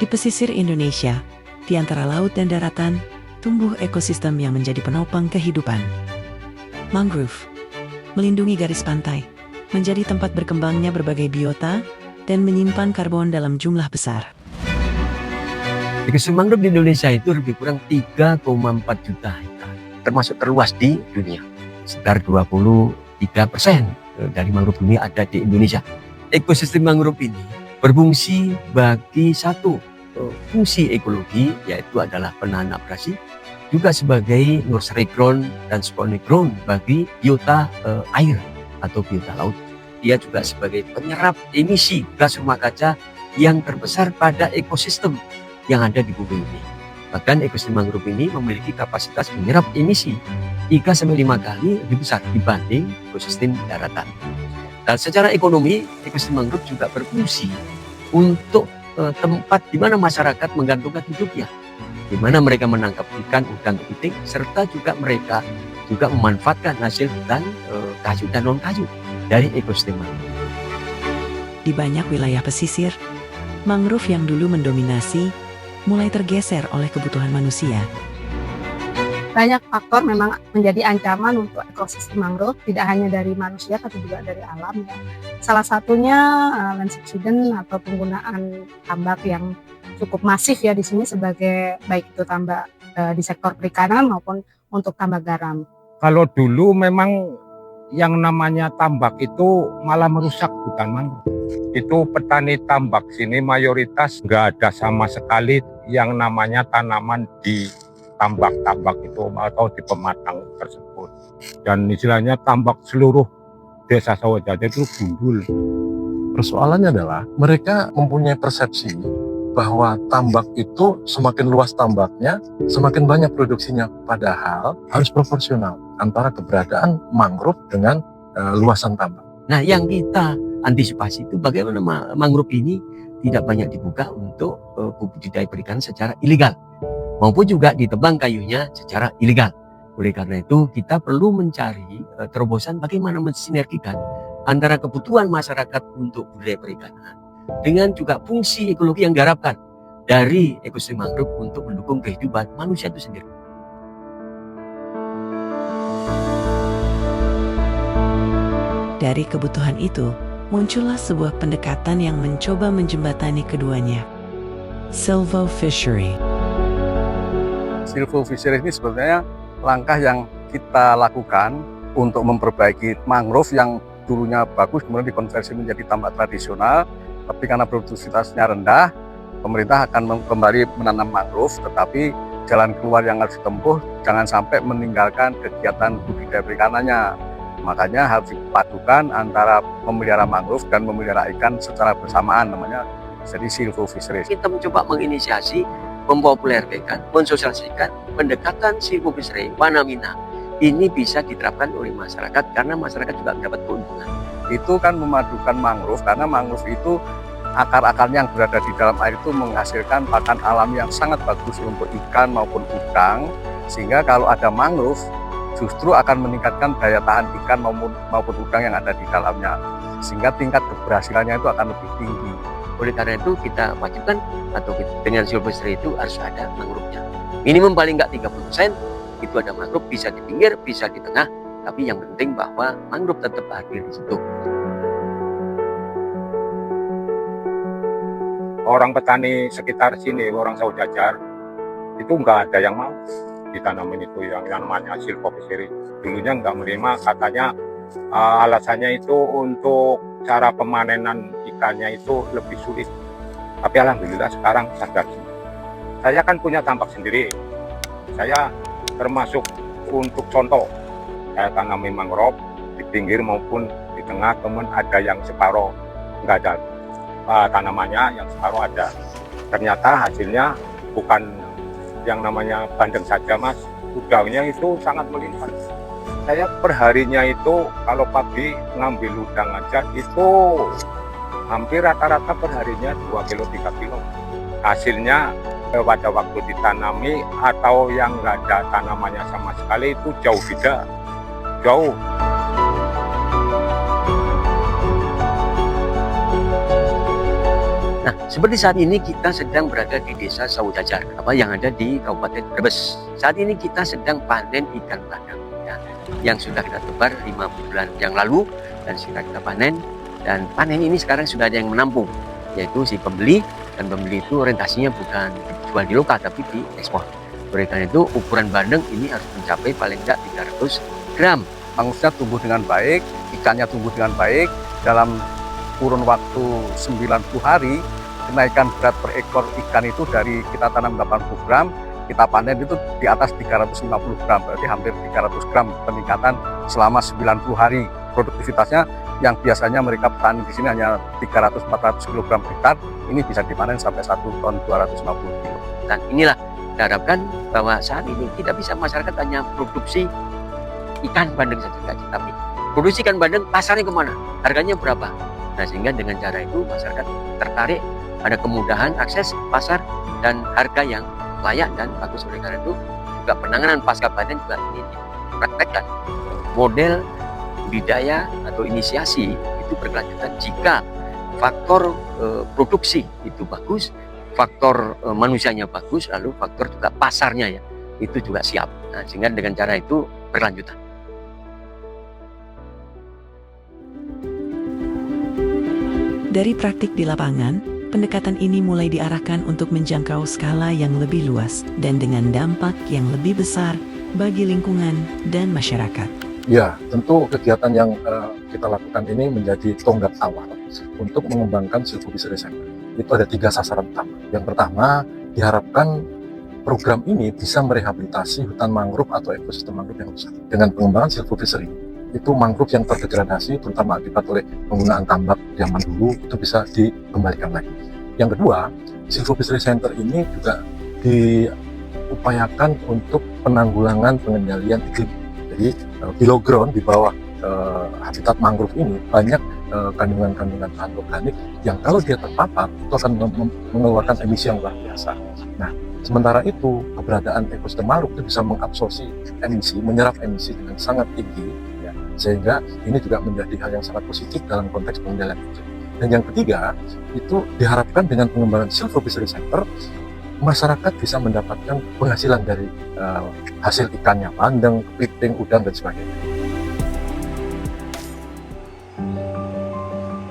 Di pesisir Indonesia, di antara laut dan daratan, tumbuh ekosistem yang menjadi penopang kehidupan. Mangrove melindungi garis pantai, menjadi tempat berkembangnya berbagai biota, dan menyimpan karbon dalam jumlah besar. Ekosistem mangrove di Indonesia itu lebih kurang 3,4 juta hektar, termasuk terluas di dunia. Sekitar 23% dari mangrove dunia ada di Indonesia. Ekosistem mangrove ini berfungsi bagi satu fungsi ekologi, yaitu adalah penahan abrasi, juga sebagai nursery ground dan spawning ground bagi biota air atau biota laut. Dia juga sebagai penyerap emisi gas rumah kaca yang terbesar pada ekosistem yang ada di bumi ini. Bahkan ekosistem mangrove ini memiliki kapasitas menyerap emisi 3-5 kali lebih besar dibanding ekosistem daratan. Dan secara ekonomi, ekosistem mangrove juga berfungsi untuk tempat di mana masyarakat menggantungkan hidupnya, di mana mereka menangkap ikan, udang, kepiting, serta juga mereka juga memanfaatkan hasil hutan kayu dan non kayu dari ekosistem mangrove. Di banyak wilayah pesisir, mangrove yang dulu mendominasi mulai tergeser oleh kebutuhan manusia. Banyak faktor memang menjadi ancaman untuk ekosistem mangrove, tidak hanya dari manusia tapi juga dari alam ya. Salah satunya land subsidence atau penggunaan tambak yang cukup masif ya di sini sebagai baik itu tambak di sektor perikanan maupun untuk tambak garam. Kalau dulu memang yang namanya tambak itu malah merusak hutan mangrove. Itu petani tambak sini mayoritas nggak ada sama sekali yang namanya tanaman di tambak-tambak itu atau di pematang tersebut. Dan istilahnya tambak seluruh desa Sawajaya itu gundul. Persoalannya adalah mereka mempunyai persepsi bahwa tambak itu semakin luas tambaknya, semakin banyak produksinya. Padahal harus proporsional antara keberadaan mangrove dengan luasan tambak. Nah, yang kita antisipasi itu bagaimana mangrove ini tidak banyak dibuka untuk budidaya perikanan secara ilegal, maupun juga ditebang kayunya secara ilegal. Oleh karena itu kita perlu mencari terobosan bagaimana mensinergikan antara kebutuhan masyarakat untuk budidaya perikanan dengan juga fungsi ekologi yang diharapkan dari ekosistem mangrove untuk mendukung kehidupan manusia itu sendiri. Dari kebutuhan itu, muncullah sebuah pendekatan yang mencoba menjembatani keduanya. Silvofishery. Silvofishery ini sebenarnya langkah yang kita lakukan untuk memperbaiki mangrove yang dulunya bagus kemudian dikonversi menjadi tambak tradisional, tapi karena produktivitasnya rendah, pemerintah akan kembali menanam mangrove, tetapi jalan keluar yang harus ditempuh jangan sampai meninggalkan kegiatan budidaya perikanannya. Makanya harus dipadukan antara memelihara mangrove dan memelihara ikan secara bersamaan, namanya jadi silvofishery. Kita mencoba menginisiasi, mempopulerkan, mensosialisasikan pendekatan silvofishery Wanamina. Ini bisa diterapkan oleh masyarakat karena masyarakat juga mendapat keuntungan. Itu kan memadukan mangrove, karena mangrove itu akar-akarnya yang berada di dalam air itu menghasilkan pakan alami yang sangat bagus untuk ikan maupun udang, sehingga kalau ada mangrove justru akan meningkatkan daya tahan ikan maupun udang yang ada di dalamnya, sehingga tingkat keberhasilannya itu akan lebih tinggi. Oleh karena itu kita wajibkan atau dengan silvofishery itu harus ada mangrove-nya. Minimum paling nggak 30% itu ada mangrove, bisa di pinggir, bisa di tengah, tapi yang penting bahwa mangrove tetap hadir di situ. Orang petani sekitar sini, orang Sawjajar, itu nggak ada yang mau ditanamin itu yang namanya silvofishery. Dulunya nggak menerima, katanya alasannya itu untuk cara pemanenan ikannya itu lebih sulit. Tapi alhamdulillah sekarang sadar. Saya kan punya tambak sendiri. Saya termasuk untuk contoh. Saya tanami mangrove di pinggir maupun di tengah, kemudian ada yang separuh nggak ada tanamannya, yang separuh ada. Ternyata hasilnya bukan yang namanya bandeng saja, Mas. Udangnya itu sangat melimpah. Saya perharinya itu kalau pagi ngambil udang aja itu hampir rata-rata perharinya 2 kilo 3 kilo. Hasilnya pada waktu ditanami atau yang nggak ada tanamannya sama sekali itu jauh beda. Jauh. Nah, Seperti saat ini kita sedang berada di desa Sawojajar, yang ada di Kabupaten Brebes. Saat ini kita sedang panen ikan bandeng, ya, yang sudah kita tebar 5 bulan yang lalu dan sudah kita panen. Dan panen ini sekarang sudah ada yang menampung, yaitu si pembeli. Dan pembeli itu orientasinya bukan dijual di lokal tapi di ekspor. Oleh karena itu ukuran bandeng ini harus mencapai paling tidak 300 gram. Mangrovenya tumbuh dengan baik, ikannya tumbuh dengan baik. Dalam kurun waktu 90 hari, kenaikan berat per ekor ikan itu dari kita tanam 80 gram, kita panen itu di atas 350 gram, berarti hampir 300 gram peningkatan selama 90 hari. Produktivitasnya yang biasanya mereka petani di sini hanya 300-400 kg per hektar, ini bisa dipanen sampai 1 ton 250 kg. Dan inilah diharapkan bahwa saat ini tidak bisa masyarakat hanya produksi ikan bandeng saja, tapi produksi ikan bandeng pasarnya kemana, harganya berapa. Nah, sehingga dengan cara itu masyarakat tertarik, ada kemudahan akses pasar dan harga yang layak dan bagus. Oleh karena itu juga penanganan pasca panen juga ini dipraktekkan. Model budidaya atau inisiasi itu berkelanjutan jika faktor produksi itu bagus, faktor manusianya bagus, lalu faktor juga pasarnya ya itu juga siap. Nah, sehingga dengan cara itu berkelanjutan. Dari praktik di lapangan, pendekatan ini mulai diarahkan untuk menjangkau skala yang lebih luas dan dengan dampak yang lebih besar bagi lingkungan dan masyarakat. Ya, tentu kegiatan yang kita lakukan ini menjadi tonggak awal untuk mengembangkan silvofishery center. Itu ada 3 sasaran utama. Yang pertama, diharapkan program ini bisa merehabilitasi hutan mangrove atau ekosistem mangrove yang rusak dengan pengembangan silvofishery. Itu mangrove yang terdegradasi terutama akibat oleh penggunaan tambak zaman dulu itu bisa dikembalikan lagi. Yang kedua, silvofishery center ini juga diupayakan untuk penanggulangan pengendalian iklim. Jadi below ground di bawah habitat mangrove ini banyak kandungan-kandungan bahan organik yang kalau dia terpapar itu akan mengeluarkan emisi yang luar biasa. Nah, sementara itu keberadaan ekosistem mangrove itu bisa mengabsorpsi emisi, menyerap emisi dengan sangat tinggi, ya, sehingga ini juga menjadi hal yang sangat positif dalam konteks pengendalian iklim. Dan yang ketiga, itu diharapkan dengan pengembangan silvofishery center, masyarakat bisa mendapatkan penghasilan dari hasil ikannya, bandeng, kepiting, udang, dan sebagainya.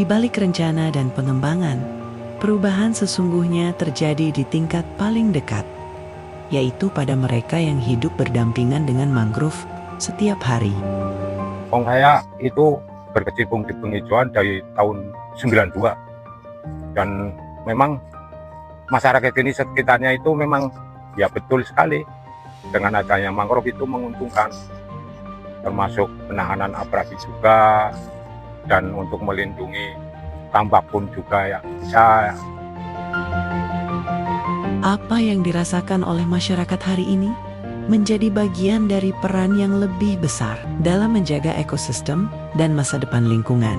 Di balik rencana dan pengembangan, perubahan sesungguhnya terjadi di tingkat paling dekat, yaitu pada mereka yang hidup berdampingan dengan mangrove setiap hari. Saya itu berkecimpung di penghijauan dari tahun 92 dan memang masyarakat ini sekitarnya itu memang ya betul sekali dengan adanya mangrove itu menguntungkan, termasuk penahanan abrasi juga dan untuk melindungi tambak pun juga ya bisa. Apa yang dirasakan oleh masyarakat hari ini menjadi bagian dari peran yang lebih besar dalam menjaga ekosistem dan masa depan lingkungan.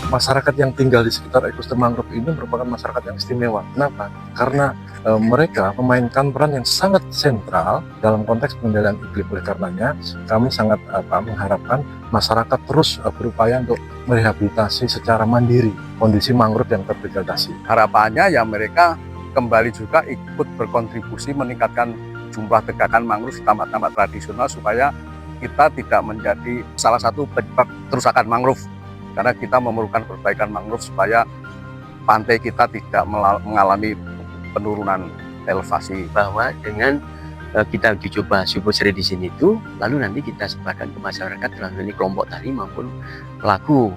Masyarakat yang tinggal di sekitar ekosistem mangrove ini merupakan masyarakat yang istimewa. Kenapa? Karena mereka memainkan peran yang sangat sentral dalam konteks pengendalian iklim. Oleh karenanya, kami sangat mengharapkan masyarakat terus berupaya untuk merehabilitasi secara mandiri kondisi mangrove yang terdegradasi. Harapannya ya mereka kembali juga ikut berkontribusi meningkatkan jumlah tegakan mangrove di tambak-tambak tradisional supaya kita tidak menjadi salah satu penyebab kerusakan mangrove. Karena kita memerlukan perbaikan mangrove supaya pantai kita tidak mengalami penurunan elevasi. Bahwa dengan kita dicoba silvofishery di sini itu, lalu nanti kita sebarkan ke masyarakat melalui kelompok tani maupun pelaku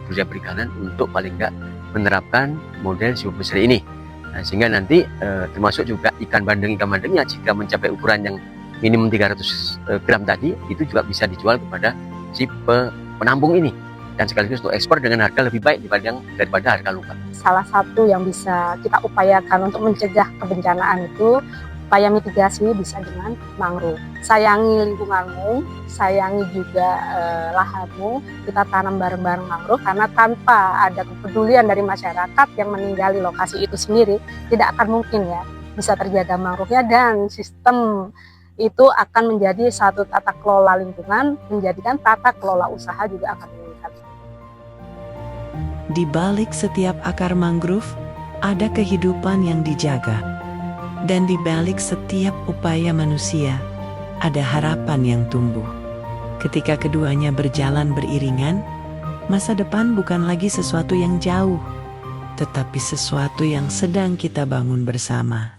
budidaya perikanan untuk paling enggak menerapkan model silvofishery ini. Nah, sehingga nanti termasuk juga ikan bandengnya jika mencapai ukuran yang minimum 300 gram tadi, itu juga bisa dijual kepada si penampung ini. Dan sekaligus untuk ekspor dengan harga lebih baik daripada harga lokal. Salah satu yang bisa kita upayakan untuk mencegah kebencanaan itu, upaya mitigasi bisa dengan mangrove. Sayangi lingkunganmu, sayangi juga lahanmu, kita tanam bareng-bareng mangrove, karena tanpa ada kepedulian dari masyarakat yang meninggali lokasi itu sendiri, tidak akan mungkin ya bisa terjaga mangrove-nya, dan sistem itu akan menjadi satu tata kelola lingkungan, menjadikan tata kelola usaha juga akan meningkat. Di balik setiap akar mangrove, ada kehidupan yang dijaga. Dan di balik setiap upaya manusia, ada harapan yang tumbuh. Ketika keduanya berjalan beriringan, masa depan bukan lagi sesuatu yang jauh, tetapi sesuatu yang sedang kita bangun bersama.